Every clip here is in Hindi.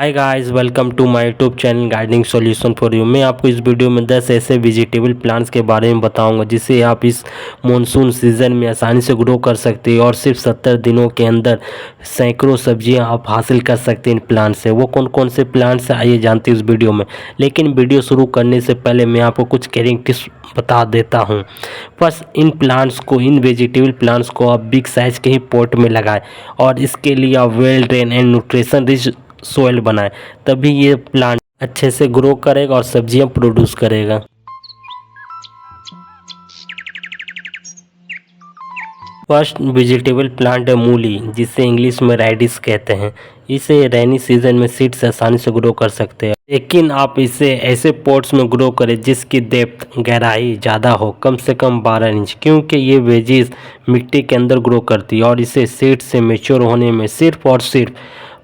Hi guys, welcome to my YouTube channel gardening solution for you. मैं आपको इस वीडियो में 10 ऐसे वेजिटेबल प्लांट्स के बारे में बताऊंगा जिसे आप इस मॉनसून सीज़न में आसानी से ग्रो कर सकते हैं और सिर्फ 70 दिनों के अंदर सैकड़ों सब्जियां आप हासिल कर सकते हैं इन प्लांट से। वो कौन कौन से प्लांट्स हैं आइए जानते हैं इस वीडियो में। लेकिन वीडियो शुरू करने से पहले मैं आपको कुछ केयरिंग टिप्स बता देता हूँ। बस इन वेजिटेबल प्लांट्स को आप बिग साइज के ही पॉट में लगाएं और इसके लिए आप well drain and nutrition rich soil बनाएं, तभी ये प्लांट अच्छे से ग्रो करेगा और सब्जियां प्रोड्यूस करेगा। फर्स्ट वेजिटेबल प्लांट है मूली, जिसे इंग्लिश में रेडिश कहते हैं। इसे रेनी सीजन में सीड से आसानी से ग्रो कर सकते हैं, लेकिन आप इसे ऐसे पॉट्स में ग्रो करें जिसकी डेप्थ गहराई ज़्यादा हो, कम से कम 12 इंच, क्योंकि ये वेजीज मिट्टी के अंदर ग्रो करती है और इसे सीड से मेच्योर होने में सिर्फ और सिर्फ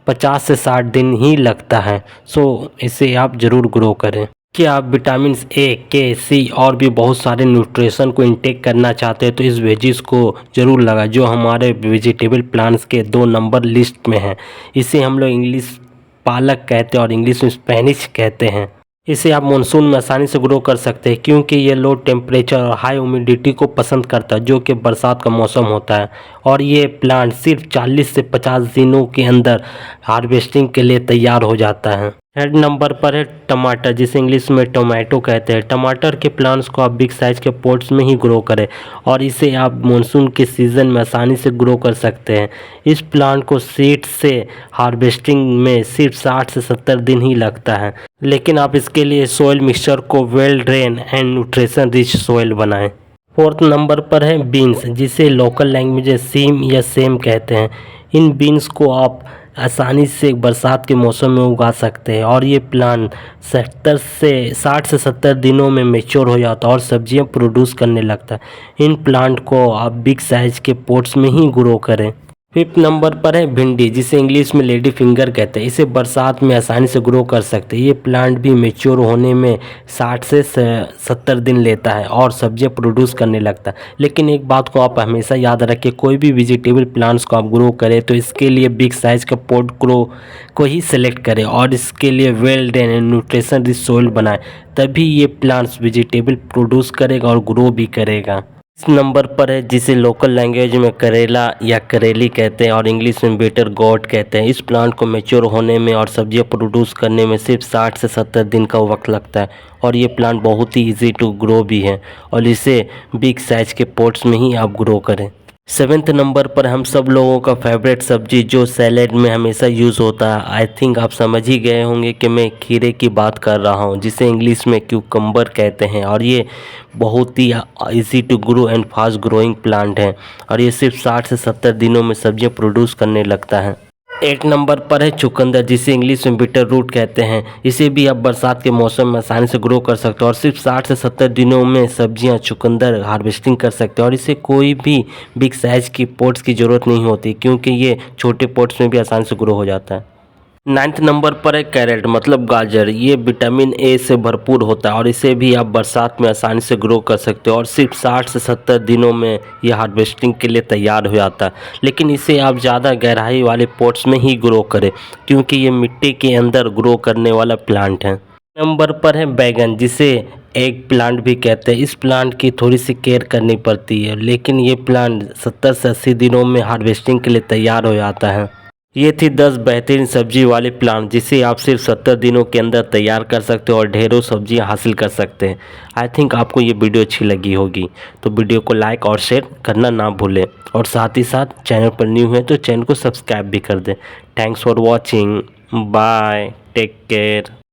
50 से 60 दिन ही लगता है। सो इसे आप ज़रूर ग्रो करें। कि आप विटामिन ए, के, सी और भी बहुत सारे न्यूट्रिशन को इंटेक करना चाहते हैं तो इस वेजिस को ज़रूर लगाएं, जो हमारे वेजिटेबल प्लांट्स के 2 नंबर लिस्ट में है। इसे हम लोग इंग्लिश पालक कहते हैं और इंग्लिश में स्पेनिश कहते हैं। इसे आप मानसून में आसानी से ग्रो कर सकते हैं क्योंकि ये लो टेम्परेचर और हाई ह्यूमिडिटी को पसंद करता है, जो कि बरसात का मौसम होता है। और ये प्लांट सिर्फ 40 से 50 दिनों के अंदर हार्वेस्टिंग के लिए तैयार हो जाता है। हेड नंबर पर है टमाटर, जिसे इंग्लिश में टोमेटो कहते हैं। टमाटर के प्लांट्स को आप बिग साइज के पॉट्स में ही ग्रो करें और इसे आप मानसून के सीज़न में आसानी से ग्रो कर सकते हैं। इस प्लांट को सीड से हार्वेस्टिंग में सिर्फ 60 से 70 दिन ही लगता है, लेकिन आप इसके लिए सोइल मिक्सचर को well drain and nutrition rich soil बनाएं। फोर्थ नंबर पर है बीन्स, जिसे लोकल लैंग्वेज में सीम या सेम कहते हैं। इन बीन्स को आप आसानी से बरसात के मौसम में उगा सकते हैं और ये प्लांट 60 से 70 दिनों में मेच्योर हो जाता है और सब्जियां प्रोड्यूस करने लगता है। इन प्लांट को आप बिग साइज के पॉट्स में ही ग्रो करें। फिफ्थ नंबर पर है भिंडी, जिसे इंग्लिश में लेडी फिंगर कहते हैं। इसे बरसात में आसानी से ग्रो कर सकते हैं। ये प्लांट भी मेच्योर होने में 60 से 70 दिन लेता है और सब्जियां प्रोड्यूस करने लगता है। लेकिन एक बात को आप हमेशा याद रखें, कोई भी वेजिटेबल प्लांट्स को आप ग्रो करें तो इसके लिए बिग साइज का पॉट ग्रो को ही सिलेक्ट करें और इसके लिए well drain and nutrition rich soil बनाएं, तभी ये प्लांट्स वेजिटेबल प्रोड्यूस करेगा और ग्रो भी करेगा। इस नंबर पर है जिसे लोकल लैंग्वेज में करेला या करेली कहते हैं और इंग्लिश में बिटर गोट कहते हैं। इस प्लांट को मैच्योर होने में और सब्जियां प्रोड्यूस करने में सिर्फ 60 से 70 दिन का वक्त लगता है और ये प्लांट बहुत ही इजी टू ग्रो भी है और इसे बिग साइज के पॉट्स में ही आप ग्रो करें। 7th नंबर पर हम सब लोगों का फेवरेट सब्जी जो सैलेड में हमेशा यूज़ होता है। आई थिंक आप समझ ही गए होंगे कि मैं खीरे की बात कर रहा हूँ, जिसे इंग्लिश में क्यूकम्बर कहते हैं और ये बहुत ही easy to grow and fast growing plant है और ये सिर्फ 60 से 70 दिनों में सब्जियाँ प्रोड्यूस करने लगता है। 8 नंबर पर है चुकंदर, जिसे इंग्लिश में बिटर रूट कहते हैं। इसे भी आप बरसात के मौसम में आसानी से ग्रो कर सकते हो और सिर्फ 60 से 70 दिनों में सब्जियां चुकंदर हार्वेस्टिंग कर सकते हो और इसे कोई भी बिग साइज की पॉट्स की ज़रूरत नहीं होती क्योंकि ये छोटे पॉट्स में भी आसानी से ग्रो हो जाता है। 9th नंबर पर है कैरेट, मतलब गाजर। ये विटामिन ए से भरपूर होता है और इसे भी आप बरसात में आसानी से ग्रो कर सकते हो और सिर्फ 60 से 70 दिनों में ये हार्वेस्टिंग के लिए तैयार हो जाता है। लेकिन इसे आप ज़्यादा गहराई वाले पॉट्स में ही ग्रो करें क्योंकि ये मिट्टी के अंदर ग्रो करने वाला प्लांट है। नंबर पर है बैगन, जिसे एग प्लांट भी कहते हैं। इस प्लांट की थोड़ी सी केयर करनी पड़ती है, लेकिन ये प्लांट 70 से 80 दिनों में हार्वेस्टिंग के लिए तैयार हो जाता है। ये थी 10 बेहतरीन सब्जी वाले प्लांट जिसे आप सिर्फ 70 दिनों के अंदर तैयार कर सकते हो और ढेरों सब्जियां हासिल कर सकते हैं। आई थिंक आपको ये वीडियो अच्छी लगी होगी, तो वीडियो को लाइक और शेयर करना ना भूलें और साथ ही साथ चैनल पर न्यू है तो चैनल को सब्सक्राइब भी कर दें। Thanks for watching, bye, take care.